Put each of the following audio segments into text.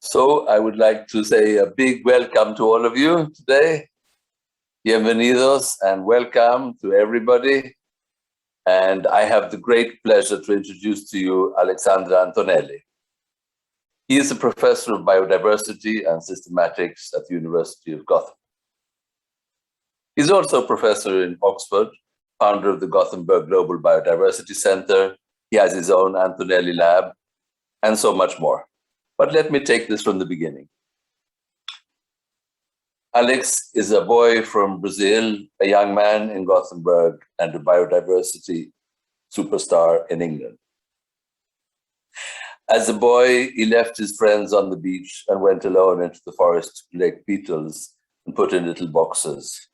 So I would like to say a big welcome to all of you today. Bienvenidos and welcome to everybody. And I have the great pleasure to introduce to you Alexandre Antonelli. He is a professor of biodiversity and systematics at the University of Gothenburg. He's also a professor in Oxford, founder of the Gothenburg Global Biodiversity Center. He has his own Antonelli lab, and so much more. But let me take this from the beginning. Alex is a boy from Brazil, a young man in Gothenburg, and a biodiversity superstar in England. As a boy, he left his friends on the beach and went alone into the forest to collect beetles and put in little boxes.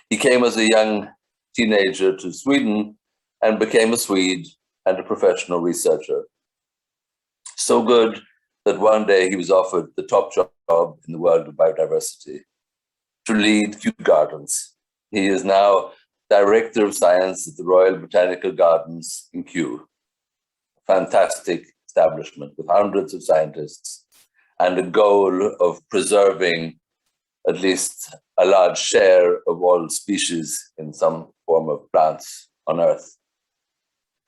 He came as a young teenager to Sweden and became a Swede and a professional researcher. So good that one day he was offered the top job in the world of biodiversity, to lead Kew Gardens. He is now Director of Science at the Royal Botanical Gardens in Kew. Fantastic establishment with hundreds of scientists and a goal of preserving at least a large share of all species in some form of plants on Earth.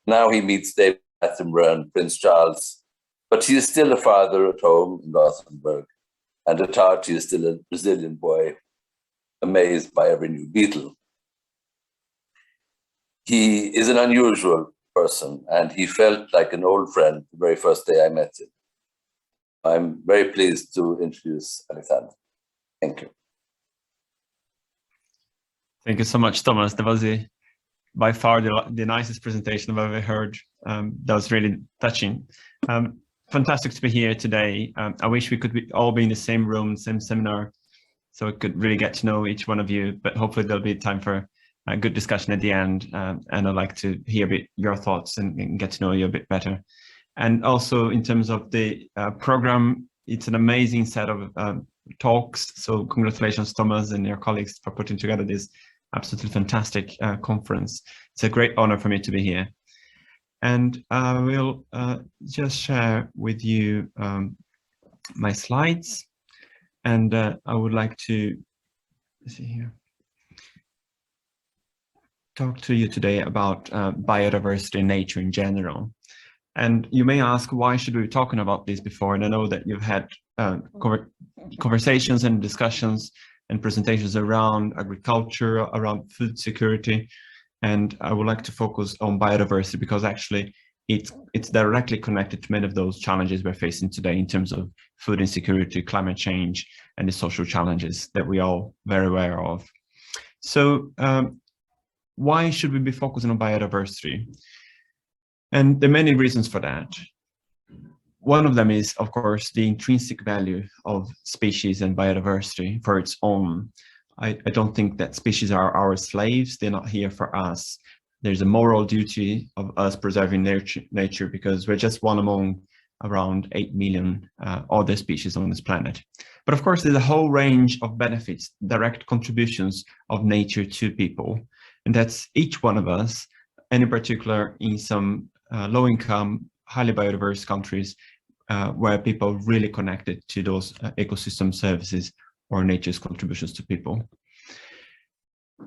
Now he meets David Attenborough and Prince Charles, but he is still a father at home in Gothenburg, and at heart he is still a Brazilian boy, amazed by every new beetle. He is an unusual person, and he felt like an old friend the very first day I met him. I'm very pleased to introduce Alexandre. Thank you. Thank you so much, Thomas. That was by far the nicest presentation I've ever heard. That was really touching. Fantastic to be here today. I wish we could all be in the same room, same seminar, so we could really get to know each one of you, but hopefully there'll be time for a good discussion at the end. And I'd like to hear a bit your thoughts and get to know you a bit better. And also in terms of the program, it's an amazing set of talks. So congratulations, Thomas and your colleagues, for putting together this absolutely fantastic conference. It's a great honor for me to be here. And I will just share with you my slides. And I would like to, let's see here, talk to you today about biodiversity and nature in general. And you may ask, why should we be talking about this before? And I know that you've had conversations and discussions and presentations around agriculture, around food security. And I would like to focus on biodiversity because actually it's directly connected to many of those challenges we're facing today in terms of food insecurity, climate change, and the social challenges that we are all very aware of. So why should we be focusing on biodiversity? And there are many reasons for that. One of them is, of course, the intrinsic value of species and biodiversity for its own. I don't think that species are our slaves. They're not here for us. There's a moral duty of us preserving nature because we're just one among around 8 million other species on this planet. But of course, there's a whole range of benefits, direct contributions of nature to people. And that's each one of us, and in particular in some low-income, highly biodiverse countries where people are really connected to those ecosystem services or nature's contributions to people.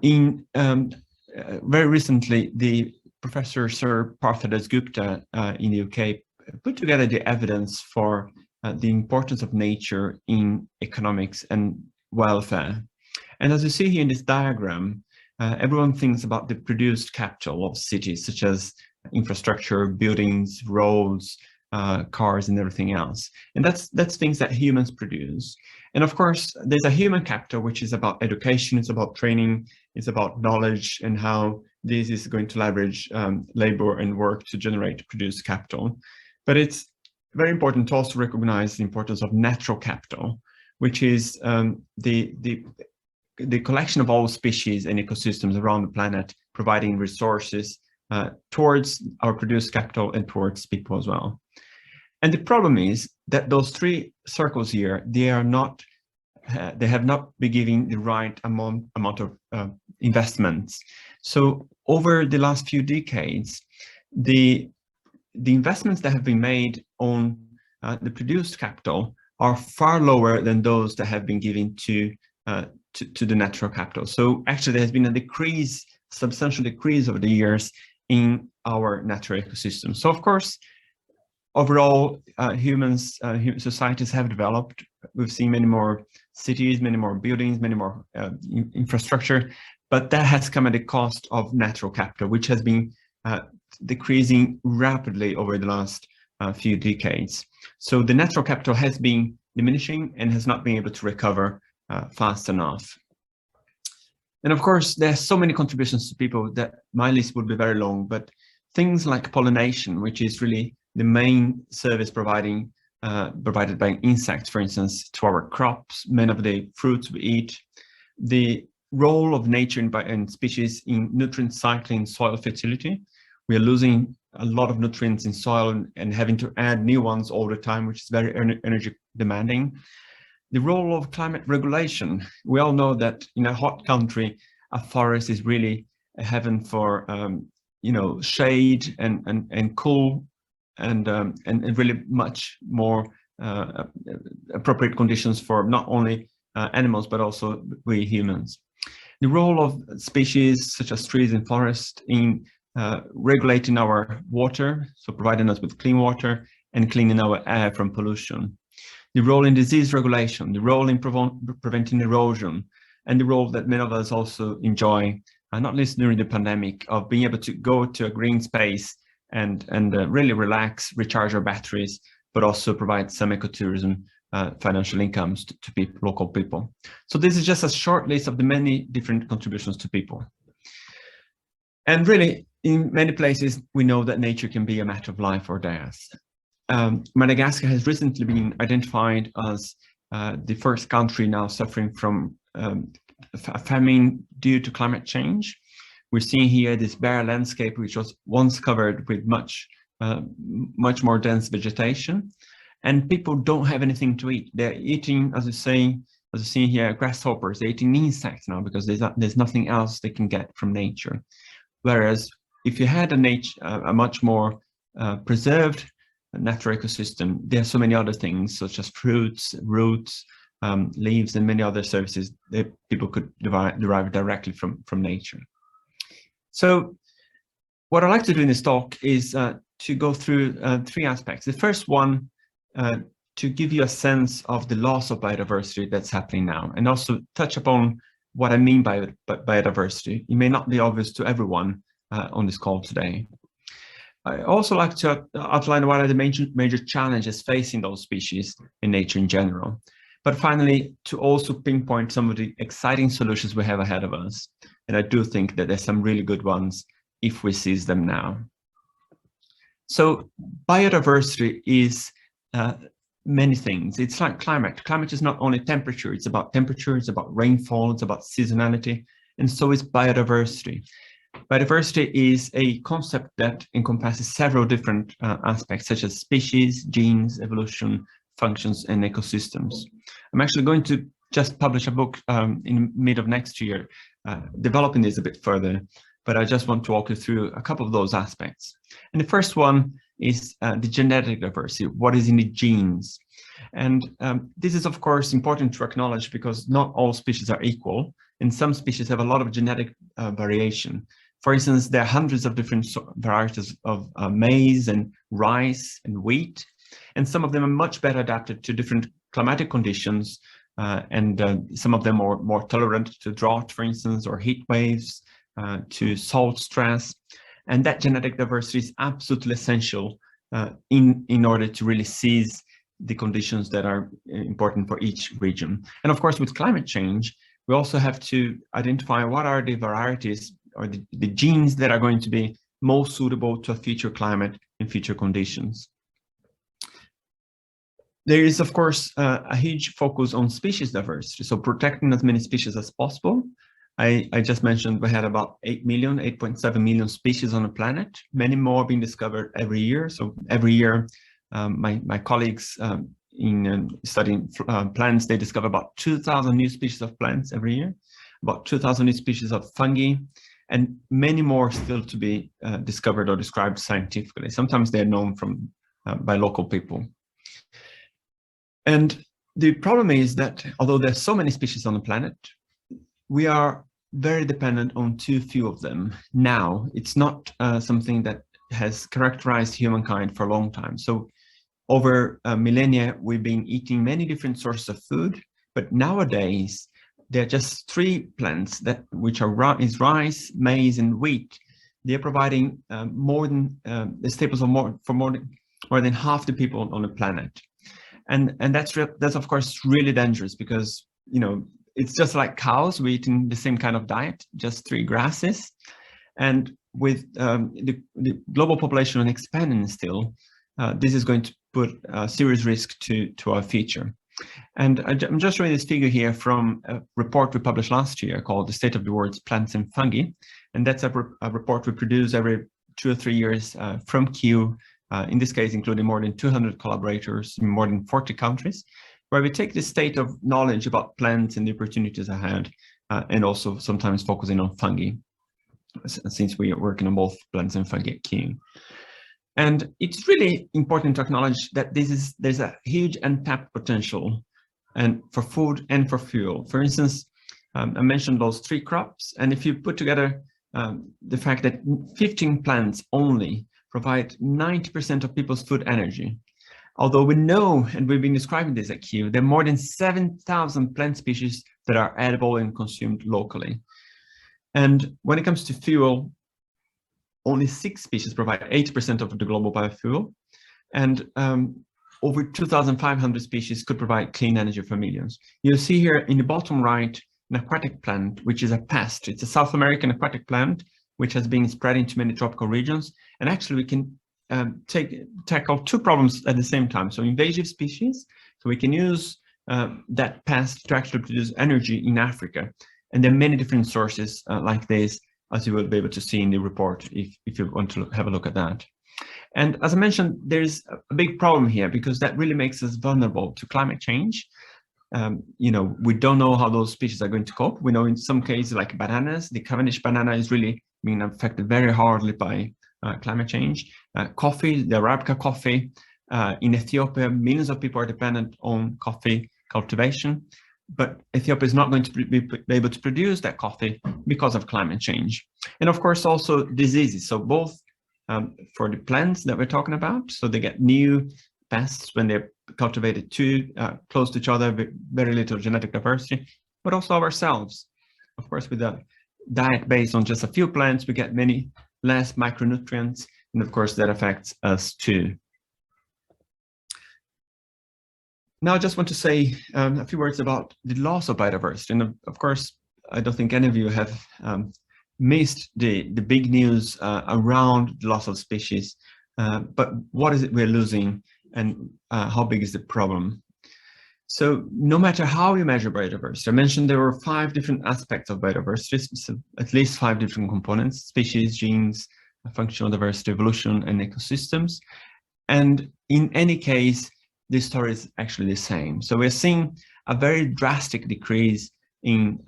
In very recently, the Professor Sir Partha Dasgupta in the UK put together the evidence for the importance of nature in economics and welfare. And as you see here in this diagram, everyone thinks about the produced capital of cities, such as infrastructure, buildings, roads, cars, and everything else. And that's things that humans produce. And of course, there's a human capital, which is about education, it's about training, it's about knowledge and how this is going to leverage labor and work to generate produced capital. But it's very important to also recognize the importance of natural capital, which is the collection of all species and ecosystems around the planet, providing resources towards our produced capital and towards people as well. And the problem is that those three circles here, they have not been giving the right amount of investments. So over the last few decades, the investments that have been made on the produced capital are far lower than those that have been given to the natural capital. So actually there has been a decrease, substantial decrease over the years in our natural ecosystem. So of course, overall, societies have developed. We've seen many more cities, many more buildings, many more infrastructure, but that has come at the cost of natural capital, which has been decreasing rapidly over the last few decades. So the natural capital has been diminishing and has not been able to recover fast enough. And of course, there are so many contributions to people that my list would be very long, but things like pollination, which is really the main service provided by insects, for instance, to our crops, many of the fruits we eat, the role of nature and species in nutrient cycling, soil fertility. We are losing a lot of nutrients in soil and having to add new ones all the time, which is very energy demanding. The role of climate regulation. We all know that in a hot country, a forest is really a heaven for shade and cool and really much more appropriate conditions for not only animals but also we humans. The role of species such as trees and forests in regulating our water, so providing us with clean water and cleaning our air from pollution. The role in disease regulation, the role in preventing erosion, and the role that many of us also enjoy, not least during the pandemic, of being able to go to a green space and really relax, recharge our batteries, but also provide some ecotourism, financial incomes to people, local people. So this is just a short list of the many different contributions to people. And really, in many places, we know that nature can be a matter of life or death. Madagascar has recently been identified as the first country now suffering from a famine due to climate change. We're seeing here this bare landscape, which was once covered with much more dense vegetation, and people don't have anything to eat. They're eating, as you see here, grasshoppers. They're eating insects now because there's nothing else they can get from nature. Whereas if you had a much more preserved natural ecosystem, there are so many other things such as fruits, roots, leaves, and many other services that people could derive directly from nature. So what I'd like to do in this talk is to go through three aspects. The first one, to give you a sense of the loss of biodiversity that's happening now, and also touch upon what I mean by biodiversity. It may not be obvious to everyone on this call today. I also like to outline what are the major challenges facing those species in nature in general. But finally, to also pinpoint some of the exciting solutions we have ahead of us. And I do think that there's some really good ones if we seize them now. So biodiversity is many things. It's like climate. Climate is not only temperature, it's about rainfall, it's about seasonality, and so is biodiversity. Biodiversity is a concept that encompasses several different aspects, such as species, genes, evolution, functions, and ecosystems. I'm actually going to just publish a book in mid of next year, developing this a bit further, but I just want to walk you through a couple of those aspects. And the first one is the genetic diversity, what is in the genes. And this is, of course, important to acknowledge because not all species are equal, and some species have a lot of genetic variation. For instance, there are hundreds of different varieties of maize and rice and wheat, and some of them are much better adapted to different climatic conditions, and some of them are more tolerant to drought, for instance, or heat waves, to salt stress. And that genetic diversity is absolutely essential in order to really seize the conditions that are important for each region. And of course, with climate change, we also have to identify what are the varieties or the genes that are going to be most suitable to a future climate and future conditions. There is, of course, a huge focus on species diversity, so protecting as many species as possible. I just mentioned we had about 8.7 million species on the planet, many more being discovered every year. So every year, my colleagues in studying plants, they discover about 2,000 new species of plants every year, about 2,000 new species of fungi, and many more still to be discovered or described scientifically. Sometimes they're known by local people. And the problem is that although there's so many species on the planet, we are very dependent on too few of them now. It's not something that has characterized humankind for a long time. So over millennia, we've been eating many different sources of food, but nowadays there are just 3 plants which are rice, maize, and wheat. They're providing more than the staples for more than half the people on the planet, and that's of course really dangerous because it's just like cows. We're eating the same kind of diet, just 3 grasses, and with the global population expanding still, this is going to put serious risk to our future. And I'm just showing this figure here from a report we published last year called The State of the World's Plants and Fungi. And that's a report we produce every 2 or 3 years from Kew, in this case, including more than 200 collaborators in more than 40 countries, where we take the state of knowledge about plants and the opportunities ahead, and also sometimes focusing on fungi, since we are working on both plants and fungi at Kew. And it's really important to acknowledge that there's a huge untapped potential and for food and for fuel. For instance, I mentioned those 3 crops, and if you put together the fact that 15 plants only provide 90% of people's food energy, although we know, and we've been describing this at Kew, there are more than 7,000 plant species that are edible and consumed locally. And when it comes to fuel, only 6 species provide 80% of the global biofuel, and over 2,500 species could provide clean energy for millions. You'll see here in the bottom right an aquatic plant, which is a pest. It's a South American aquatic plant, which has been spread into many tropical regions. And actually, we can tackle 2 problems at the same time. So invasive species, so we can use that pest to actually produce energy in Africa. And there are many different sources like this, as you will be able to see in the report if you want to have a look at that. And as I mentioned, there's a big problem here because that really makes us vulnerable to climate change. We don't know how those species are going to cope. We know in some cases, like bananas, the Cavendish banana is really being affected very hardly by climate change. Coffee, the Arabica coffee, in Ethiopia, millions of people are dependent on coffee cultivation. But Ethiopia is not going to be able to produce that coffee because of climate change. And of course, also diseases. So both for the plants that we're talking about, so they get new pests when they're cultivated too close to each other with very little genetic diversity, but also ourselves. Of course, with a diet based on just a few plants, we get many less micronutrients. And of course, that affects us too. Now, I just want to say a few words about the loss of biodiversity. And of course, I don't think any of you have missed the big news around the loss of species. But what is it we're losing, and how big is the problem? So no matter how you measure biodiversity, I mentioned there were 5 different aspects of biodiversity, so at least 5 different components: species, genes, functional diversity, evolution, and ecosystems. And in any case, this story is actually the same. So we're seeing a very drastic decrease in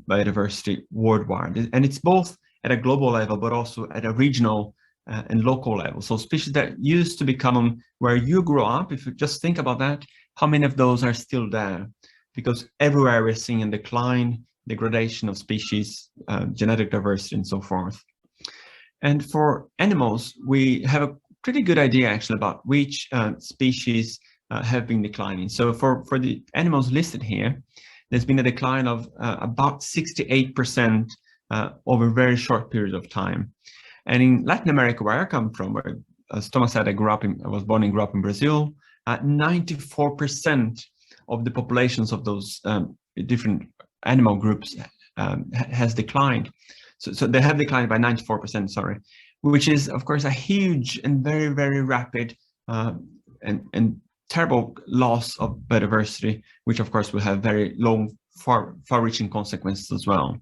biodiversity worldwide. And it's both at a global level, but also at a regional and local level. So species that used to be common where you grew up, if you just think about that, how many of those are still there? Because everywhere we're seeing a decline, degradation of species, genetic diversity, and so forth. And for animals, we have a pretty good idea actually about which species have been declining. So for the animals listed here, there's been a decline of about 68% over a very short period of time. And in Latin America, where I come from, where, as Thomas said, I was born and grew up in Brazil, 94% of the populations of those different animal groups has declined. So they have declined by 94%, sorry, which is, of course, a huge and very, very rapid and terrible loss of biodiversity, which of course will have very long, far-reaching consequences as well.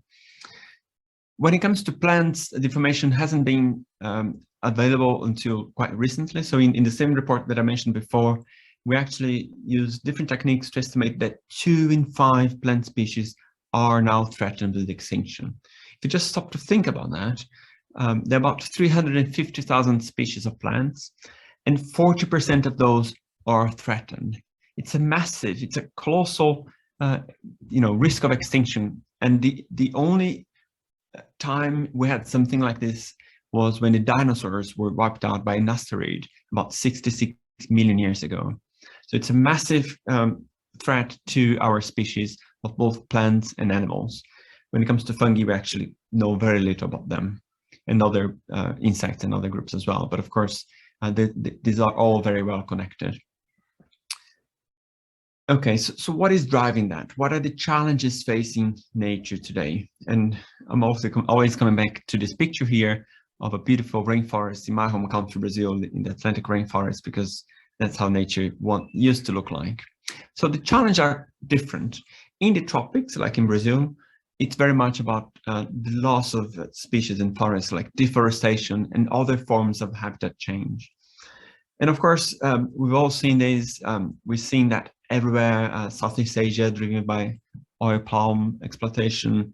When it comes to plants, the information hasn't been available until quite recently. So in the same report that I mentioned before, we actually use different techniques to estimate that 2 in 5 plant species are now threatened with extinction. If you just stop to think about that, there are about 350,000 species of plants, and 40% of those are threatened. it's a colossal, risk of extinction. And the only time we had something like this was when the dinosaurs were wiped out by an asteroid about 66 million years ago. So it's a massive threat to our species of both plants and animals. When it comes to fungi, we actually know very little about them, and other insects and other groups as well. But of course, these are all very well connected. Okay, so what is driving that? What are the challenges facing nature today? And I'm also always coming back to this picture here of a beautiful rainforest in my home country, Brazil, in the Atlantic rainforest, because that's how nature used to look like. So the challenges are different. In the tropics, like in Brazil, it's very much about the loss of species in forests, like deforestation and other forms of habitat change. And of course, we've all seen these, we've seen that everywhere, Southeast Asia driven by oil palm exploitation,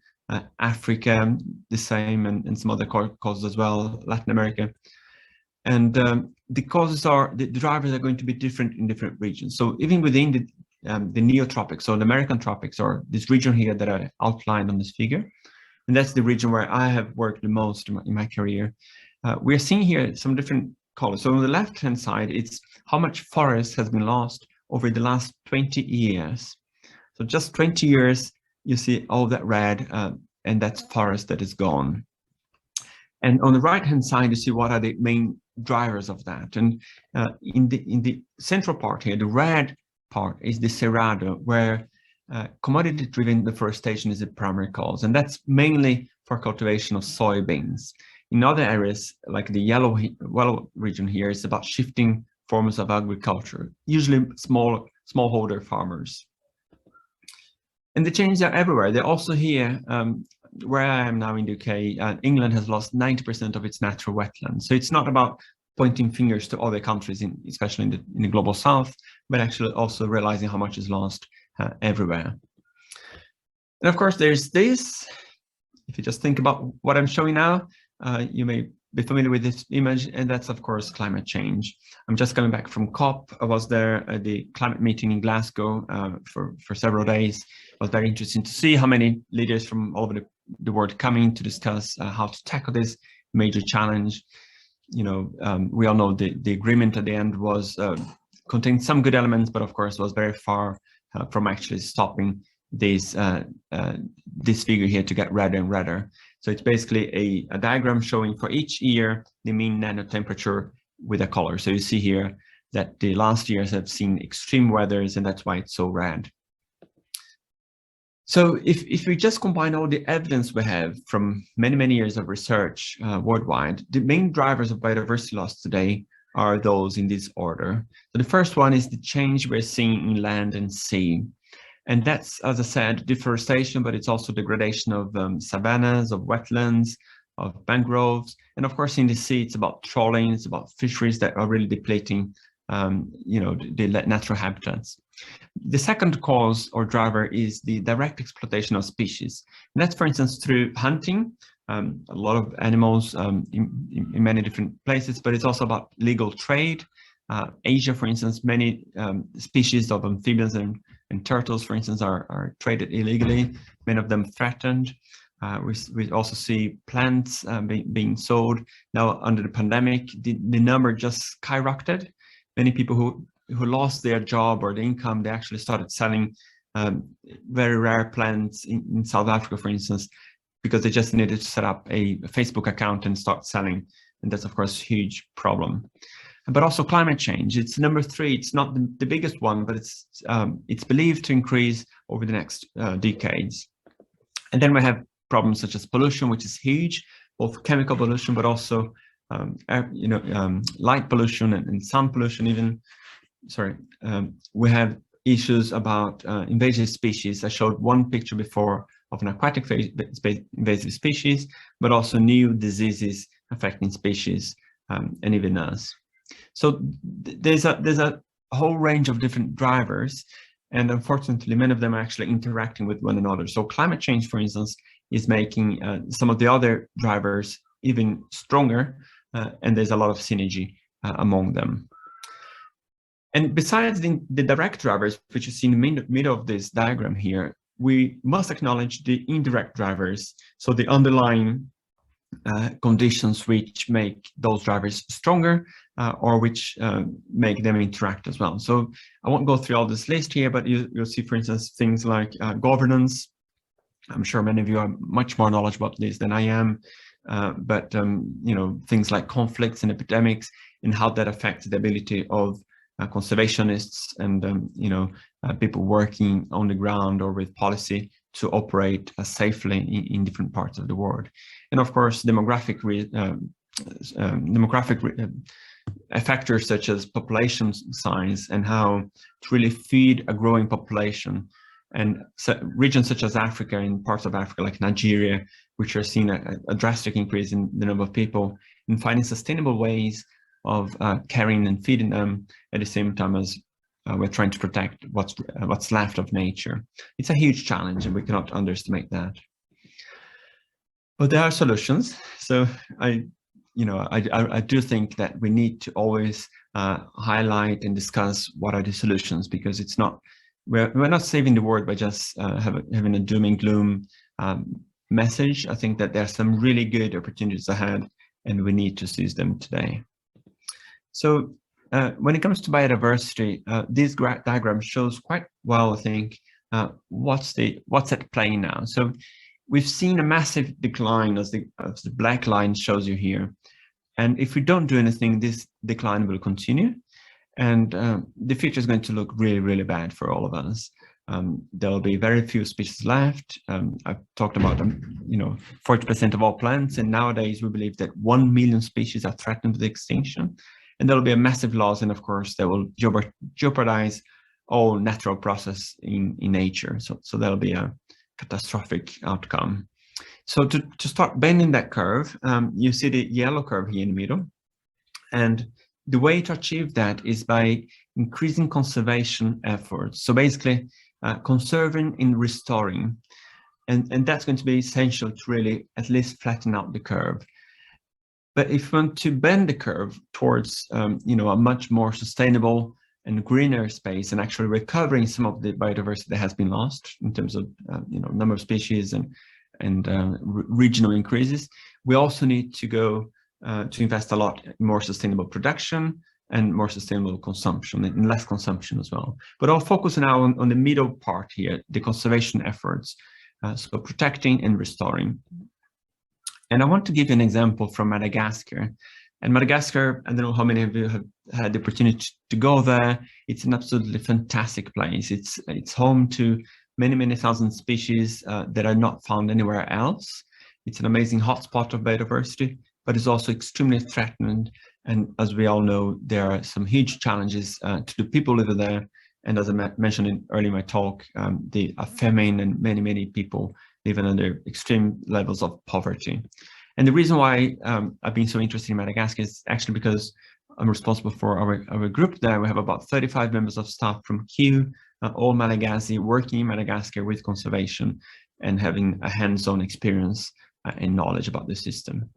Africa, the same, and some other causes as well, Latin America. And the causes the drivers are going to be different in different regions. So even within the neotropics, so the American tropics, or this region here that I outlined on this figure, and that's the region where I have worked the most in my career, we're seeing here some different colors. So on the left-hand side, it's how much forest has been lost over the last 20 years. So just 20 years, you see all that red, and that's forest that is gone. And on the right-hand side, you see what are the main drivers of that. And in the central part here, the red part is the Cerrado, where commodity-driven deforestation is the primary cause. And that's mainly for cultivation of soybeans. In other areas, like the yellow region here, it's about shifting forms of agriculture, usually smallholder farmers. And the changes are everywhere. They're also here, where I am now in the UK, England has lost 90% of its natural wetlands. So it's not about pointing fingers to other countries, especially in the global south, but actually also realizing how much is lost everywhere. And of course, there's this. If you just think about what I'm showing now, you may be familiar with this image, and that's of course climate change. I'm just coming back from COP. I was there at the climate meeting in Glasgow for several days. It was very interesting to see how many leaders from all over the world coming to discuss how to tackle this major challenge. We all know the agreement at the end was contained some good elements, but of course was very far from actually stopping this figure here to get redder and redder. So it's basically a diagram showing for each year the mean nanotemperature with a color. So you see here that the last years have seen extreme weathers, and that's why it's so red. So if we just combine all the evidence we have from many, many years of research worldwide, the main drivers of biodiversity loss today are those in this order. So the first one is the change we're seeing in land and sea. And that's, as I said, deforestation, but it's also degradation of savannas, of wetlands, of mangroves. And of course, in the sea, it's about trawling, it's about fisheries that are really depleting the natural habitats. The second cause or driver is the direct exploitation of species. And that's, for instance, through hunting, a lot of animals in many different places, but it's also about legal trade. Asia, for instance, many species of amphibians and turtles, for instance, are traded illegally, many of them threatened. We also see plants being sold. Now, under the pandemic, the number just skyrocketed. Many people who lost their job or the income, they actually started selling very rare plants in South Africa, for instance, because they just needed to set up a Facebook account and start selling. And that's, of course, a huge problem. But also climate change. It's number 3. It's not the biggest one, but it's believed to increase over the next decades. And then we have problems such as pollution, which is huge, both chemical pollution, but also light pollution and sound pollution even. We have issues about invasive species. I showed one picture before of an aquatic invasive species, but also new diseases affecting species and even us. So there's a whole range of different drivers, and unfortunately, many of them are actually interacting with one another. So climate change, for instance, is making some of the other drivers even stronger, and there's a lot of synergy among them. And besides the direct drivers, which you see in the middle of this diagram here, we must acknowledge the indirect drivers. So the underlying conditions which make those drivers stronger or which make them interact as well. So I won't go through all this list here, but you'll see, for instance, things like governance. I'm sure many of you are much more knowledgeable about this than I am, but you know, things like conflicts and epidemics and how that affects the ability of conservationists and you know, people working on the ground or with policy to operate safely in different parts of the world. And of course, demographic factors such as population size and how to really feed a growing population. And so regions such as Africa and parts of Africa like Nigeria, which are seeing a drastic increase in the number of people, and finding sustainable ways of carrying and feeding them at the same time as we're trying to protect what's left of nature. It's a huge challenge, and we cannot underestimate that. But there are solutions. So I do think that we need to always highlight and discuss what are the solutions, because it's not, we're not saving the world by just having a doom and gloom message. I think that there are some really good opportunities ahead, and we need to seize them today. So when it comes to biodiversity, this diagram shows quite well, I think, what's at play now. So we've seen a massive decline, as the black line shows you here. And if we don't do anything, this decline will continue. And the future is going to look really, really bad for all of us. There will be very few species left. I've talked about, 40% of all plants. And nowadays, we believe that 1 million species are threatened with extinction. And there will be a massive loss, and of course, that will jeopardize all natural process in nature. So that'll be a catastrophic outcome. So to start bending that curve, you see the yellow curve here in the middle. And the way to achieve that is by increasing conservation efforts. So basically, conserving and restoring. And that's going to be essential to really at least flatten out the curve. But if you want to bend the curve towards, a much more sustainable and greener space, and actually recovering some of the biodiversity that has been lost in terms of, number of species and regional increases, we also need to go to invest a lot in more sustainable production and more sustainable consumption, and less consumption as well. But I'll focus now on the middle part here, the conservation efforts, so protecting and restoring. And I want to give you an example from Madagascar. And Madagascar, I don't know how many of you have had the opportunity to go there. It's an absolutely fantastic place. It's home to many, many thousand species that are not found anywhere else. It's an amazing hotspot of biodiversity, but it's also extremely threatened. And as we all know, there are some huge challenges to the people living there. And as I mentioned earlier in my talk, the famine and many, many people living under extreme levels of poverty. And the reason why I've been so interested in Madagascar is actually because I'm responsible for our group there. We have about 35 members of staff from Kew, all Malagasy, working in Madagascar with conservation and having a hands-on experience and knowledge about the system.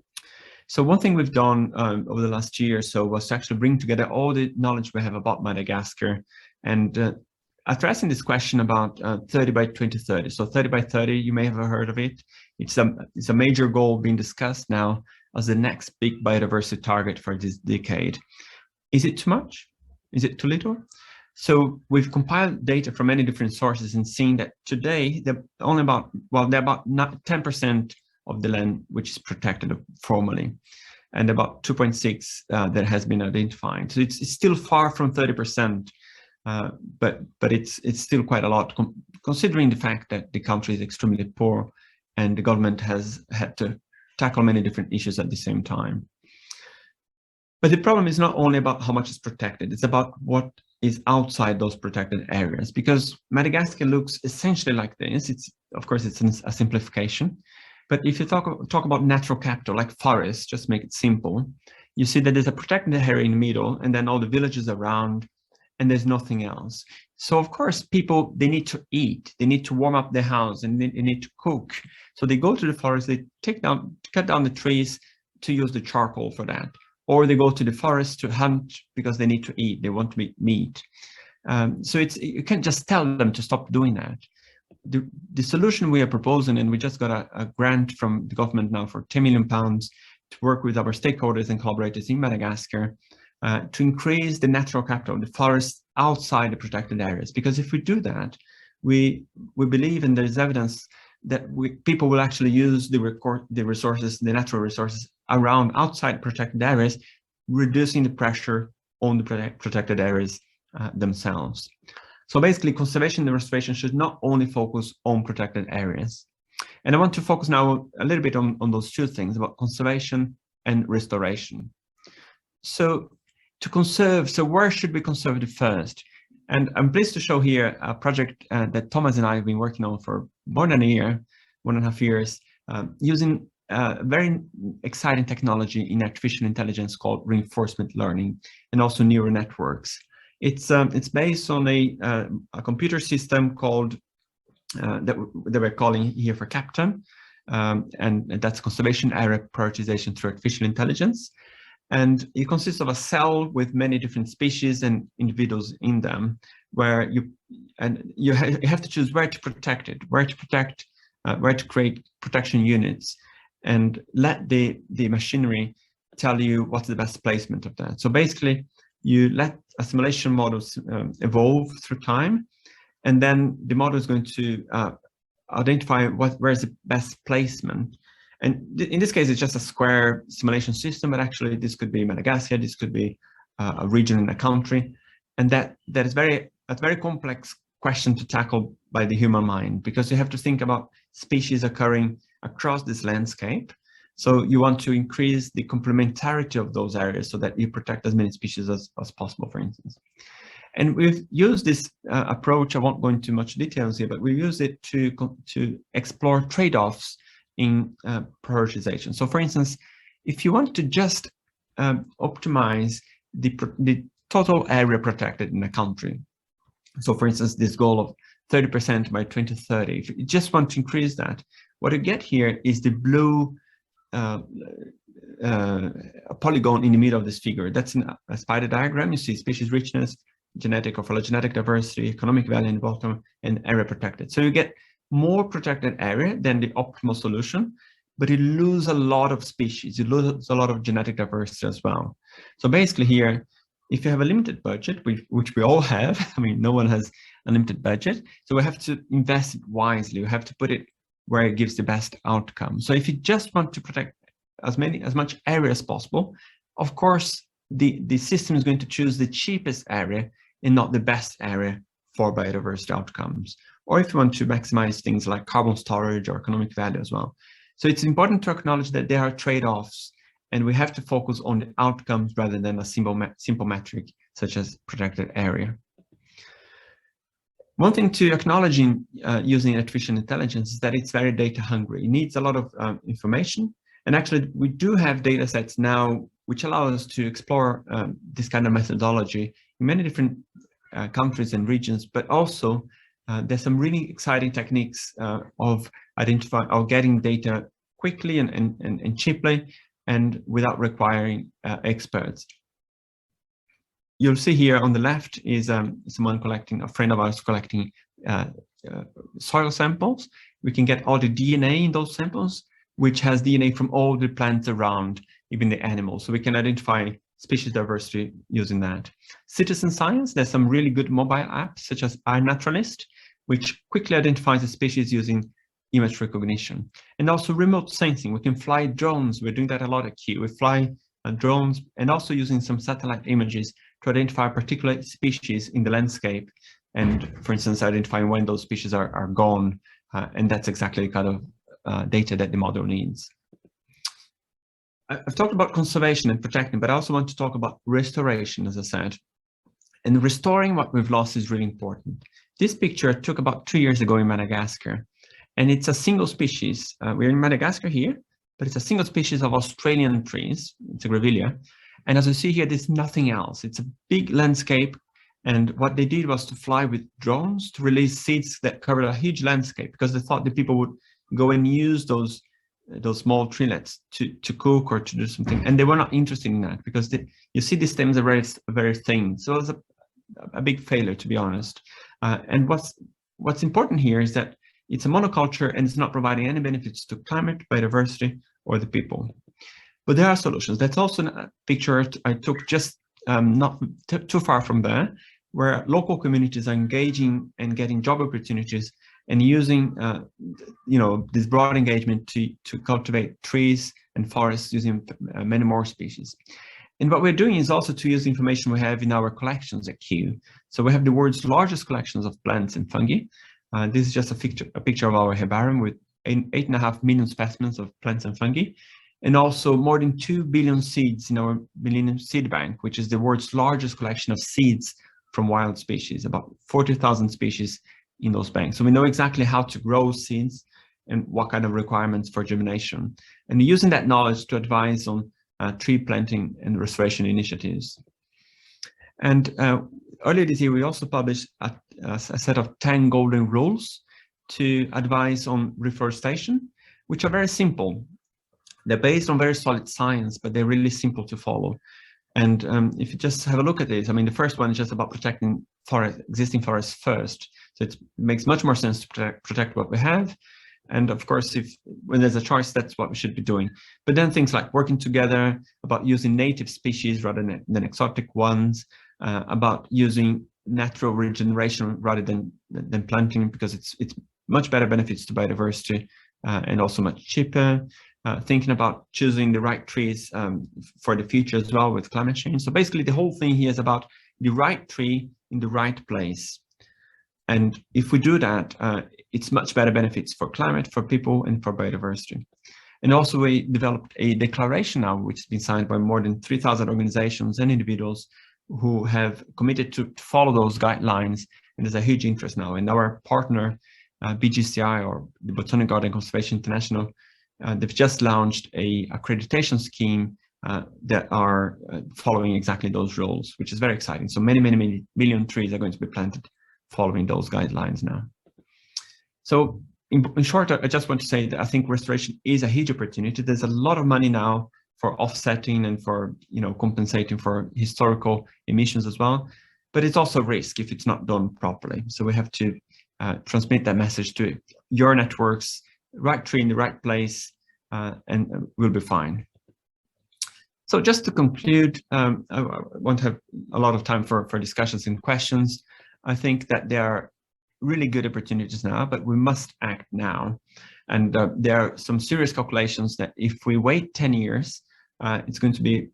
So one thing we've done over the last year or so was to actually bring together all the knowledge we have about Madagascar and addressing this question about 30 by 2030. So 30 by 30, you may have heard of it. It's a major goal being discussed now as the next big biodiversity target for this decade. Is it too much? Is it too little? So we've compiled data from many different sources and seen that today, they're about 10% of the land which is protected formally, and about 2.6 that has been identified. So it's still far from 30%. But it's still quite a lot, considering the fact that the country is extremely poor and the government has had to tackle many different issues at the same time. But the problem is not only about how much is protected, it's about what is outside those protected areas, because Madagascar looks essentially like this. Of course, it's a simplification. But if you talk about natural capital, like forests, just make it simple, you see that there's a protected area in the middle and then all the villages around, and there's nothing else. So of course, people, they need to eat, they need to warm up their house, and they need to cook. So they go to the forest, they cut down the trees to use the charcoal for that. or they go to the forest to hunt because they need to eat, they want to eat meat. So you can't just tell them to stop doing that. The solution we are proposing, and we just got a grant from the government now for £10 million to work with our stakeholders and collaborators in Madagascar to increase the natural capital of the forests outside the protected areas. Because if we do that, we believe, and there's evidence that people will actually use the resources, the natural resources around outside protected areas, reducing the pressure on the protected areas themselves. So basically, conservation and restoration should not only focus on protected areas. And I want to focus now a little bit on those two things, about conservation and restoration. So to conserve, so where should we conserve it first? And I'm pleased to show here a project that Thomas and I have been working on for more than a year, 1.5 years, using very exciting technology in artificial intelligence called reinforcement learning, and also neural networks. It's based on a computer system called that we're calling here for CAPTAIN, and that's conservation area prioritization through artificial intelligence. And it consists of a cell with many different species and individuals in them, where you have to choose where to protect it, where to create protection units, and let the machinery tell you what's the best placement of that. So basically, you let a simulation model evolve through time, and then the model is going to identify where's the best placement. And in this case, it's just a square simulation system, but actually this could be Madagascar, this could be a region in a country. And that is a very complex question to tackle by the human mind, because you have to think about species occurring across this landscape. So you want to increase the complementarity of those areas so that you protect as many species as possible, for instance. And we've used this approach. I won't go into much details here, but we use it to explore trade-offs in prioritization. So for instance, if you want to just optimize the total area protected in a country, so for instance, this goal of 30% by 2030, if you just want to increase that, what you get here is the blue polygon in the middle of this figure. That's a spider diagram. You see species richness, genetic or phylogenetic diversity, economic value in the bottom, and area protected. So you get more protected area than the optimal solution, but you lose a lot of species, you lose a lot of genetic diversity as well. So basically here, if you have a limited budget, which we all have, I mean, no one has a limited budget, so we have to invest it wisely. We have to put it where it gives the best outcome. So if you just want to protect as much area as possible, of course, the system is going to choose the cheapest area and not the best area for biodiversity outcomes. Or if you want to maximize things like carbon storage or economic value as well. So it's important to acknowledge that there are trade-offs, and we have to focus on the outcomes rather than a simple metric such as protected area. One thing to acknowledge in using artificial intelligence is that it's very data hungry. It needs a lot of information. And actually, we do have data sets now which allow us to explore this kind of methodology in many different countries and regions, but also there's some really exciting techniques of getting data quickly and cheaply and without requiring experts. You'll see here on the left is a friend of ours collecting soil samples. We can get all the DNA in those samples, which has DNA from all the plants around, even the animals. So we can identify species diversity using that. Citizen science, there's some really good mobile apps such as iNaturalist, which quickly identifies the species using image recognition. And also remote sensing, we can fly drones. We're doing that a lot at Kew. We fly drones and also using some satellite images to identify particular species in the landscape. And for instance, identifying when those species are gone. And that's exactly the kind of data that the model needs. I've talked about conservation and protecting, but I also want to talk about restoration, as I said. And restoring what we've lost is really important. This picture I took about 2 years ago in Madagascar, and it's a single species. We're in Madagascar here, but it's a single species of Australian trees. It's a grevillea. And as you see here, there's nothing else. It's a big landscape. And what they did was to fly with drones to release seeds that covered a huge landscape, because they thought that people would go and use those those small treelets to cook or to do something, and they were not interested in that because you see these stems are very thin. So it was a big failure, to be honest. And what's important here is that it's a monoculture and it's not providing any benefits to climate, biodiversity, or the people. But there are solutions. That's also a picture I took just not too far from there, where local communities are engaging and getting job opportunities and using this broad engagement to cultivate trees and forests using many more species. And what we're doing is also to use information we have in our collections at Kew. So we have the world's largest collections of plants and fungi. This is just a picture of our herbarium with 8.5 million specimens of plants and fungi, and also more than 2 billion seeds in our Millennium Seed Bank, which is the world's largest collection of seeds from wild species, about 40,000 species in those banks. So we know exactly how to grow seeds and what kind of requirements for germination, and using that knowledge to advise on tree planting and restoration initiatives. And earlier this year, we also published a set of 10 golden rules to advise on reforestation, which are very simple. They're based on very solid science, but they're really simple to follow. And if you just have a look at this, I mean, the first one is just about protecting existing forests first. So it makes much more sense to protect what we have. And of course, when there's a choice, that's what we should be doing. But then things like working together, about using native species rather than exotic ones, about using natural regeneration rather than planting, because it's much better benefits to biodiversity and also much cheaper. Thinking about choosing the right trees for the future as well with climate change. So basically the whole thing here is about the right tree in the right place. And if we do that, it's much better benefits for climate, for people, and for biodiversity. And also we developed a declaration now, which has been signed by more than 3,000 organizations and individuals who have committed to follow those guidelines. And there's a huge interest now. And our partner, BGCI, or the Botanic Garden Conservation International, they've just launched a accreditation scheme that are following exactly those rules, which is very exciting. So many million trees are going to be planted following those guidelines now. So in short, I just want to say that I think restoration is a huge opportunity. There's a lot of money now for offsetting and for compensating for historical emissions as well, but it's also a risk if it's not done properly. So we have to transmit that message to your networks, right tree in the right place, and we'll be fine. So just to conclude, I won't have a lot of time for discussions and questions. I think that there are really good opportunities now, but we must act now. And there are some serious calculations that if we wait 10 years, it's going to be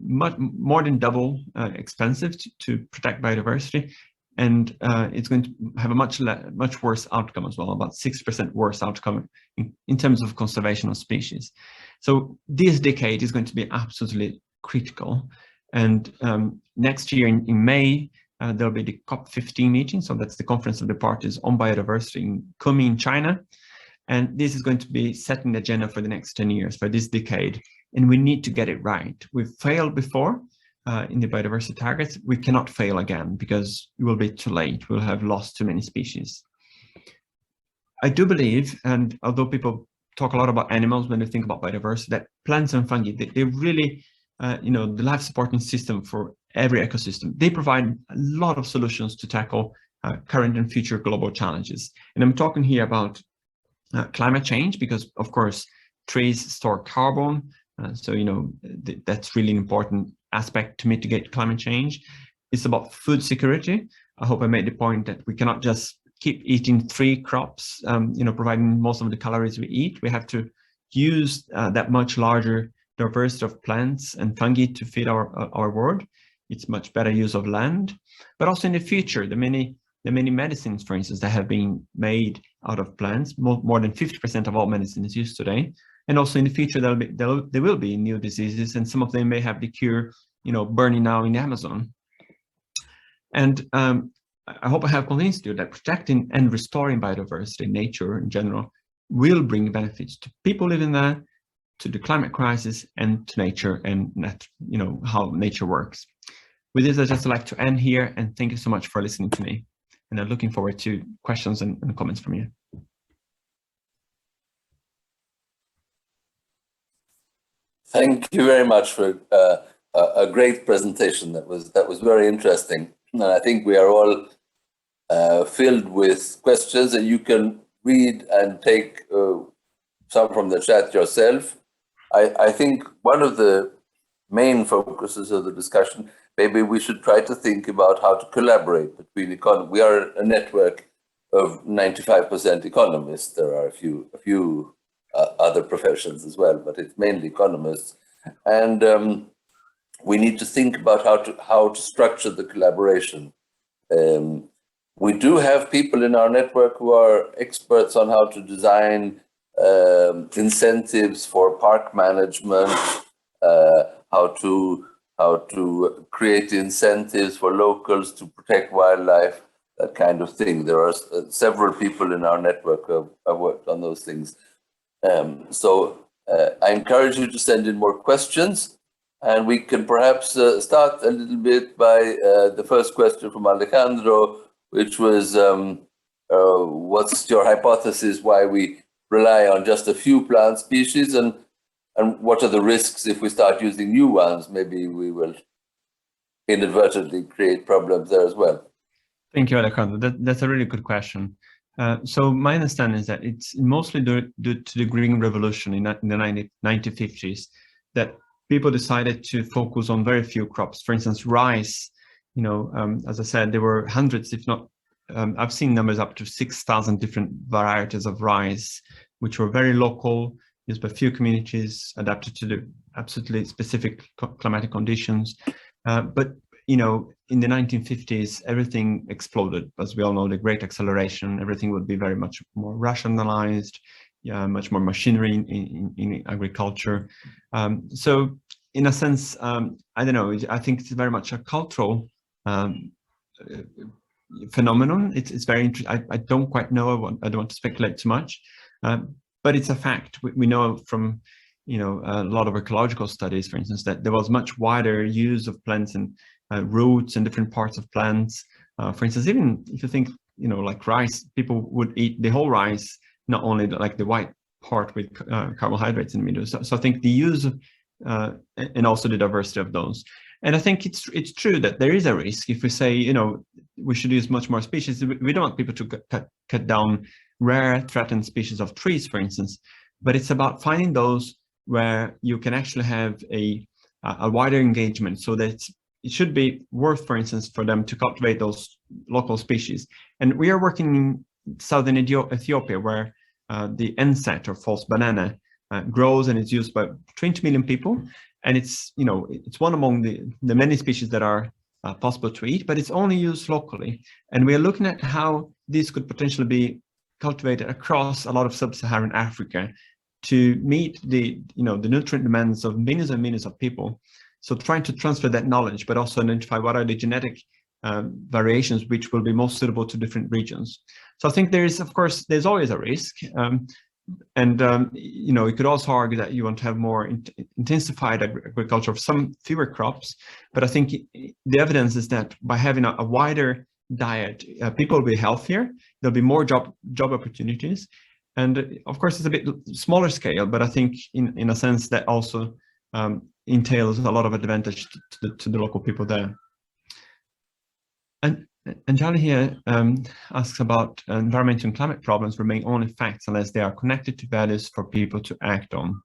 much more than double expensive to protect biodiversity. And it's going to have a much worse outcome as well, about 6% worse outcome in terms of conservation of species. So this decade is going to be absolutely critical. And next year in May, there'll be the COP15 meeting. So that's the Conference of the Parties on Biodiversity in Kunming, China. And this is going to be setting the agenda for the next 10 years, for this decade. And we need to get it right. We've failed before. In the biodiversity targets, we cannot fail again because it will be too late. We'll have lost too many species. I do believe, and although people talk a lot about animals when they think about biodiversity, that plants and fungi, they really, the life supporting system for every ecosystem. They provide a lot of solutions to tackle current and future global challenges. And I'm talking here about climate change because, of course, trees store carbon. So, that's really an important aspect to mitigate climate change. It's about food security. I hope I made the point that we cannot just keep eating 3 crops, providing most of the calories we eat. We have to use that much larger diversity of plants and fungi to feed our world. It's much better use of land, but also in the future, the many medicines, for instance, that have been made out of plants, more than 50% of all medicines used today. And also in the future, there will be new diseases, and some of them may have the cure, burning now in the Amazon. And I hope I have convinced you that protecting and restoring biodiversity, nature in general, will bring benefits to people living there, to the climate crisis, and to nature and how nature works. With this, I'd just like to end here, and thank you so much for listening to me. And I'm looking forward to questions and comments from you. Thank you very much for a great presentation. That was very interesting, and I think we are all filled with questions, and you can read and take some from the chat yourself. I think one of the main focuses of the discussion, maybe we should try to think about how to collaborate between economies. We are a network of 95% economists. There are a few other professions as well, but it's mainly economists. And we need to think about how to structure the collaboration. We do have people in our network who are experts on how to design incentives for park management, how to create incentives for locals to protect wildlife, that kind of thing. There are several people in our network who have worked on those things. So I encourage you to send in more questions, and we can perhaps start a little bit by the first question from Alejandro, which was, what's your hypothesis why we rely on just a few plant species, and what are the risks if we start using new ones? Maybe we will inadvertently create problems there as well. Thank you, Alejandro. That's a really good question. So my understanding is that it's mostly due to the Green Revolution in the 1950s that people decided to focus on very few crops. For instance, rice. You know, as I said, there were hundreds, if not, I've seen numbers up to 6,000 different varieties of rice, which were very local, used by few communities, adapted to the absolutely specific climatic conditions. But you know, in the 1950s, everything exploded. As we all know, the Great Acceleration, everything would be very much more rationalized, much more machinery in agriculture. So in a sense, I don't know, I think it's very much a cultural phenomenon. It's very interesting. I don't quite know, I don't want to speculate too much, but it's a fact. We know from, you know, a lot of ecological studies, for instance, that there was much wider use of plants and roots and different parts of plants. For instance, even if you think, you know, like rice, people would eat the whole rice, not only like the white part with carbohydrates in the middle. So I think the use and also the diversity of those. And I think it's true that there is a risk if we say, you know, we should use much more species. We don't want people to cut down rare threatened species of trees, for instance, but it's about finding those where you can actually have a wider engagement, so that it should be worth, for instance, for them to cultivate those local species. And we are working in southern Ethiopia, where the NSAT, or false banana, grows and is used by 20 million people. And it's, you know, it's one among the many species that are possible to eat, but it's only used locally. And we are looking at how this could potentially be cultivated across a lot of sub-Saharan Africa to meet the, you know, the nutrient demands of millions and millions of people. So trying to transfer that knowledge, but also identify what are the genetic variations which will be most suitable to different regions. So I think there is, of course, there's always a risk. You know, you could also argue that you want to have more intensified agriculture of some fewer crops. But I think the evidence is that by having a wider diet, people will be healthier. There'll be more job opportunities. And of course, it's a bit smaller scale, but I think in a sense that also entails a lot of advantage to the local people there. And Charlie here asks about environmental and climate problems remain only facts unless they are connected to values for people to act on.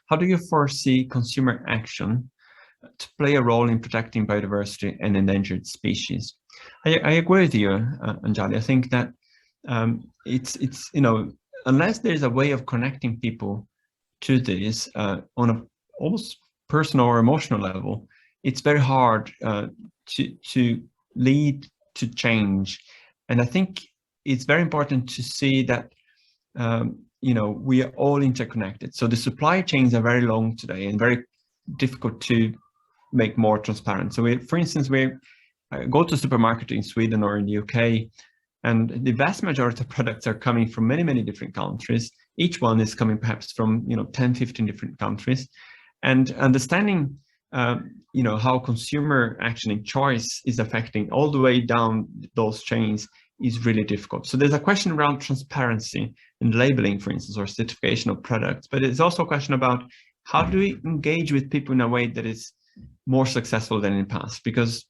How do you foresee consumer action to play a role in protecting biodiversity and endangered species? I agree with you, Anjali. I think that it's you know, unless there's a way of connecting people to this on a almost personal or emotional level, it's very hard to lead to change. And I think it's very important to see that you know, we are all interconnected. So the supply chains are very long today and very difficult to make more transparent. So for instance, we go to a supermarket in Sweden or in the UK, and the vast majority of products are coming from many, many different countries. Each one is coming perhaps from, you know, 10, 15 different countries. And understanding you know, how consumer action and choice is affecting all the way down those chains is really difficult. So there's a question around transparency and labeling, for instance, or certification of products, but it's also a question about how do we engage with people in a way that is more successful than in the past? Because,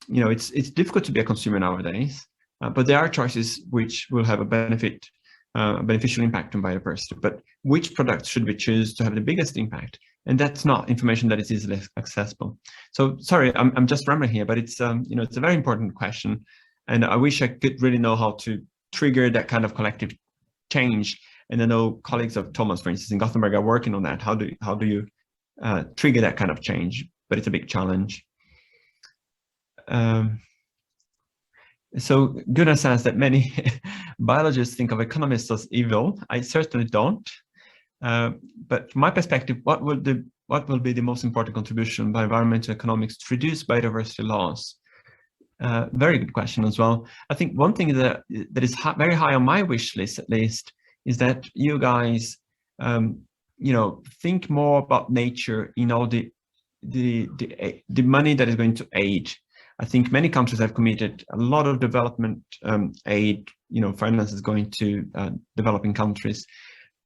you know, it's difficult to be a consumer nowadays, but there are choices which will have a beneficial impact on biodiversity. But which products should we choose to have the biggest impact? And that's not information that is easily accessible. So sorry, I'm just rambling here, but it's you know, it's a very important question, and I wish I could really know how to trigger that kind of collective change. And I know colleagues of Thomas, for instance, in Gothenburg are working on that. How do you trigger that kind of change? But it's a big challenge. So Gunnar says that many biologists think of economists as evil. I certainly don't. But from my perspective, what will be the most important contribution by environmental economics to reduce biodiversity loss? Very good question as well. I think one thing that is very high on my wish list, at least, is that you guys, you know, think more about nature in all the money that is going to aid. I think many countries have committed a lot of development aid, you know, finance is going to developing countries.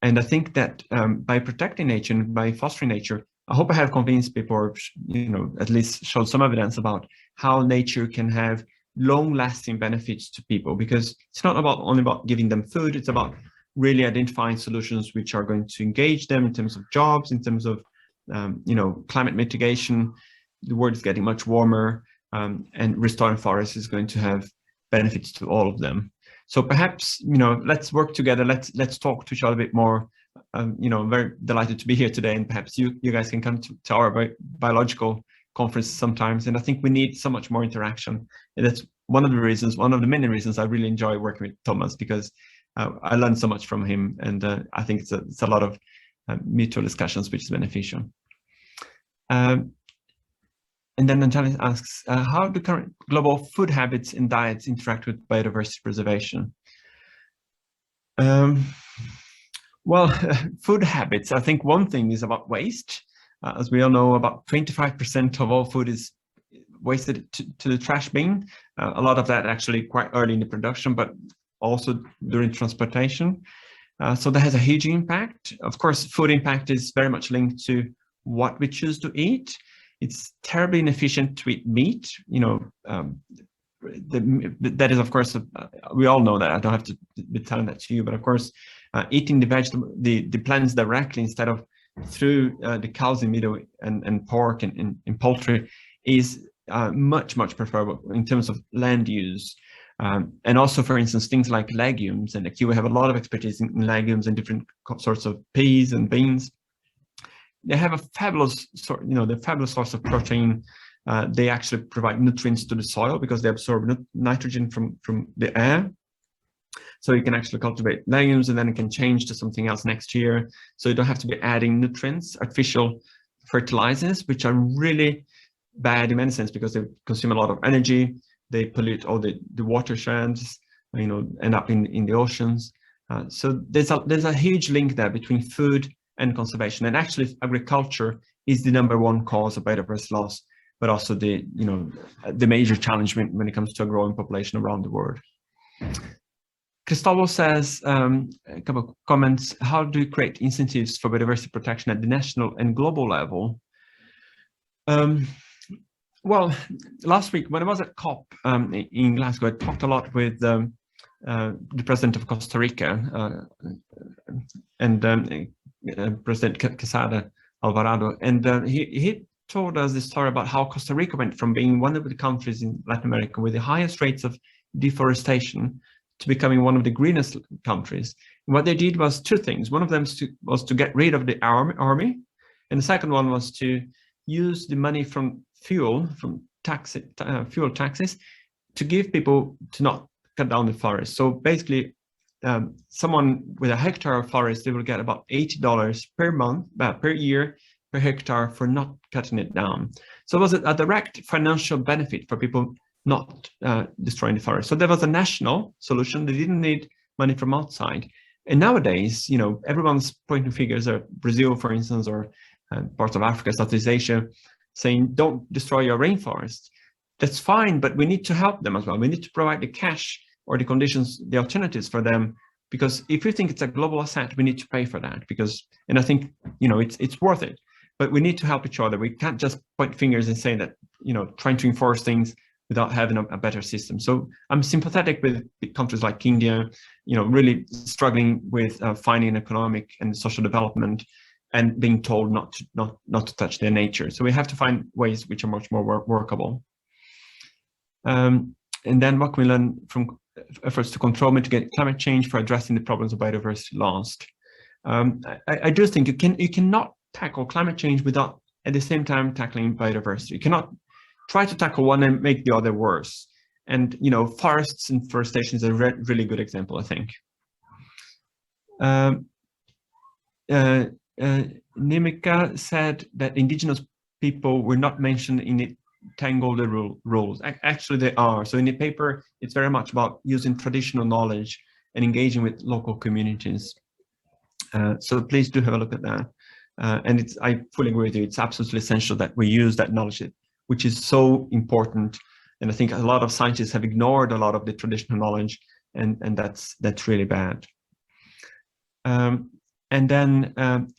And I think that by protecting nature and by fostering nature, I hope I have convinced people, or, you know, at least showed some evidence about how nature can have long-lasting benefits to people, because it's not only about giving them food, it's about really identifying solutions which are going to engage them in terms of jobs, in terms of, you know, climate mitigation. The world is getting much warmer, and restoring forests is going to have benefits to all of them. So perhaps, you know, let's work together. Let's talk to each other a bit more. You know, I'm very delighted to be here today, and perhaps you guys can come to our biological conference sometimes. And I think we need so much more interaction. And that's one of the many reasons I really enjoy working with Thomas, because I learned so much from him, and I think it's a lot of mutual discussions, which is beneficial. And then Antonelli asks, how do current global food habits and diets interact with biodiversity preservation? Well, food habits, I think one thing is about waste. As we all know, about 25% of all food is wasted to the trash bin. A lot of that actually quite early in the production, but also during transportation. So that has a huge impact. Of course, food impact is very much linked to what we choose to eat. It's terribly inefficient to eat meat. You know, that is, of course, we all know that. I don't have to be telling that to you, but of course, eating the plants directly instead of through the cows in middle and pork and poultry is much preferable in terms of land use. And also, for instance, things like legumes, and at Kew we have a lot of expertise in legumes and different sorts of peas and beans. They have a fabulous source of protein. They actually provide nutrients to the soil because they absorb nitrogen from the air. So you can actually cultivate legumes, and then it can change to something else next year. So you don't have to be adding nutrients, artificial fertilizers, which are really bad in many sense because they consume a lot of energy. They pollute all the watersheds, you know, end up in the oceans. So there's a huge link there between food and conservation. And actually, agriculture is the #1 cause of biodiversity loss, but also the major challenge when it comes to a growing population around the world. Cristóbal says, a couple of comments, how do you create incentives for biodiversity protection at the national and global level? Well, last week when I was at COP in Glasgow, I talked a lot with the president of Costa Rica and President Quesada Alvarado, and he told us this story about how Costa Rica went from being one of the countries in Latin America with the highest rates of deforestation to becoming one of the greenest countries. And what they did was two things. One of them was to get rid of the army, and the second one was to use the money from fuel taxes to give people to not cut down the forest. So basically, someone with a hectare of forest, they will get about $80 per year per hectare for not cutting it down. So it was a direct financial benefit for people not destroying the forest. So there was a national solution. They didn't need money from outside. And nowadays, you know, everyone's pointing fingers at Brazil, for instance, or parts of Africa, Southeast Asia, saying, don't destroy your rainforest. That's fine, but we need to help them as well. We need to provide the cash or the conditions, the alternatives for them because if we think it's a global asset, we need to pay for that, because, and I think, it's worth it, but we need to help each other. We can't just point fingers and say that, trying to enforce things without having a better system. So I'm sympathetic with countries like India, really struggling with finding economic and social development and being told not to touch their nature. So we have to find ways which are much more workable. And then what can we learn from efforts to control, mitigate climate change for addressing the problems of biodiversity lost? I do think you cannot tackle climate change without at the same time tackling biodiversity. You cannot try to tackle one and make the other worse. And forests and forestation is a really good example, I think. Nimika said that indigenous people were not mentioned in the Tangled rules. Actually, they are. So in the paper, it's very much about using traditional knowledge and engaging with local communities. So please do have a look at that. And I fully agree with you. It's absolutely essential that we use that knowledge, which is so important. And I think a lot of scientists have ignored a lot of the traditional knowledge, and that's really bad. And then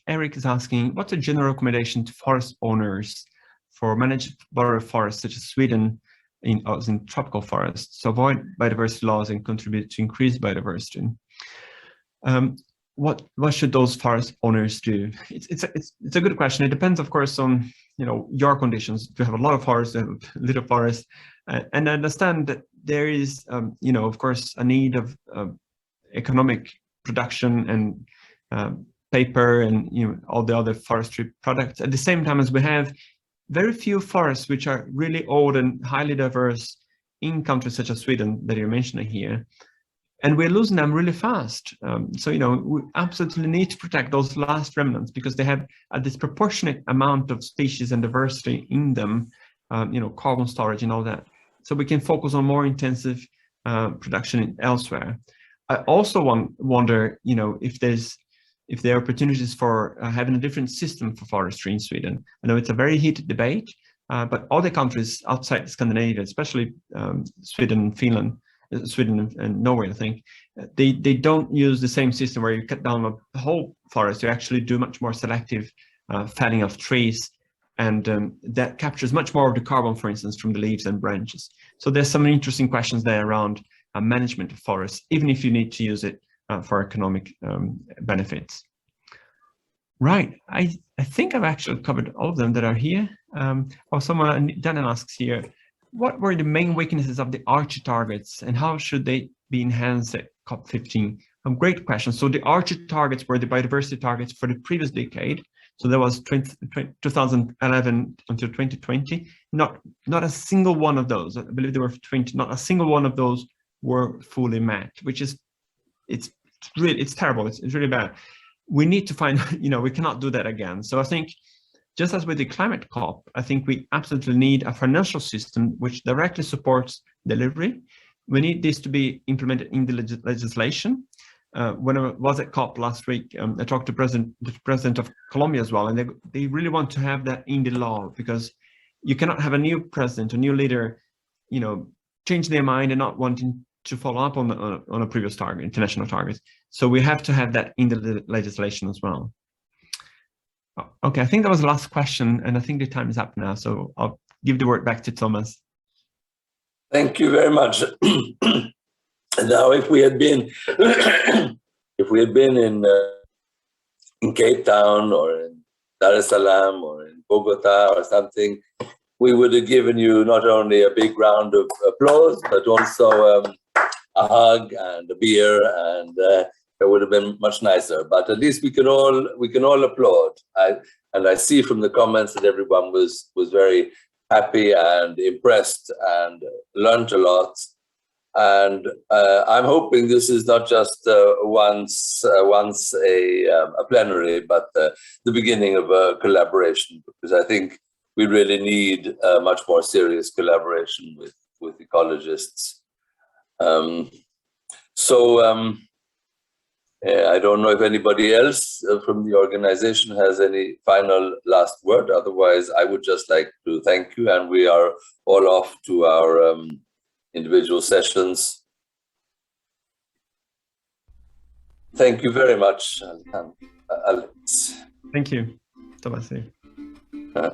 Eric is asking, what's a general recommendation to forest owners for managed border forests such as Sweden in tropical forests to avoid biodiversity loss and contribute to increased biodiversity? What should those forest owners do? It's a good question. It depends, of course, on your conditions. If you have a lot of forests, you have little forests, and I understand that there is of course a need of economic production and paper and all the other forestry products. At the same time, as we have very few forests which are really old and highly diverse in countries such as Sweden that you're mentioning here, and we're losing them really fast. So we absolutely need to protect those last remnants because they have a disproportionate amount of species and diversity in them, carbon storage and all that. So we can focus on more intensive production elsewhere. I also wonder, if there are opportunities for having a different system for forestry in Sweden. I know it's a very heated debate, but other countries outside Scandinavia, especially Sweden and Finland, Sweden and Norway, I think, they don't use the same system where you cut down a whole forest. You actually do much more selective felling of trees, and that captures much more of the carbon, for instance, from the leaves and branches. So there's some interesting questions there around management of forests, even if you need to use it for economic benefits. Right, I think I've actually covered all of them that are here. Daniel asks here, what were the main weaknesses of the Archie targets and how should they be enhanced at COP15? Great question. So the Archie targets were the biodiversity targets for the previous decade. So there was 2011 until 2020. Not a single one of those, I believe there were 20, not a single one of those were fully met, which is, it's terrible. It's really bad. We need to find, we cannot do that again. So I think just as with the climate COP, I think we absolutely need a financial system which directly supports delivery. We need this to be implemented in the legislation. When I was at COP last week, I talked to the president of Colombia as well, and they really want to have that in the law, because you cannot have a new president, a new leader, change their mind and not wanting to follow up on a previous target, international target. So we have to have that in the legislation as well. Okay, I think that was the last question, and I think the time is up now. So I'll give the word back to Thomas. Thank you very much. Now, if we had been, in Cape Town or in Dar es Salaam or in Bogota or something, we would have given you not only a big round of applause, but also a hug and a beer, and it would have been much nicer. But at least we can all applaud. And I see from the comments that everyone was very happy and impressed and learned a lot. And I'm hoping this is not just once a plenary, but the beginning of a collaboration, because I think we really need much more serious collaboration with ecologists. I don't know if anybody else from the organization has any final last word. Otherwise, I would just like to thank you, and we are all off to our individual sessions. Thank you very much, Alex. Thank you. Thomas. Uh,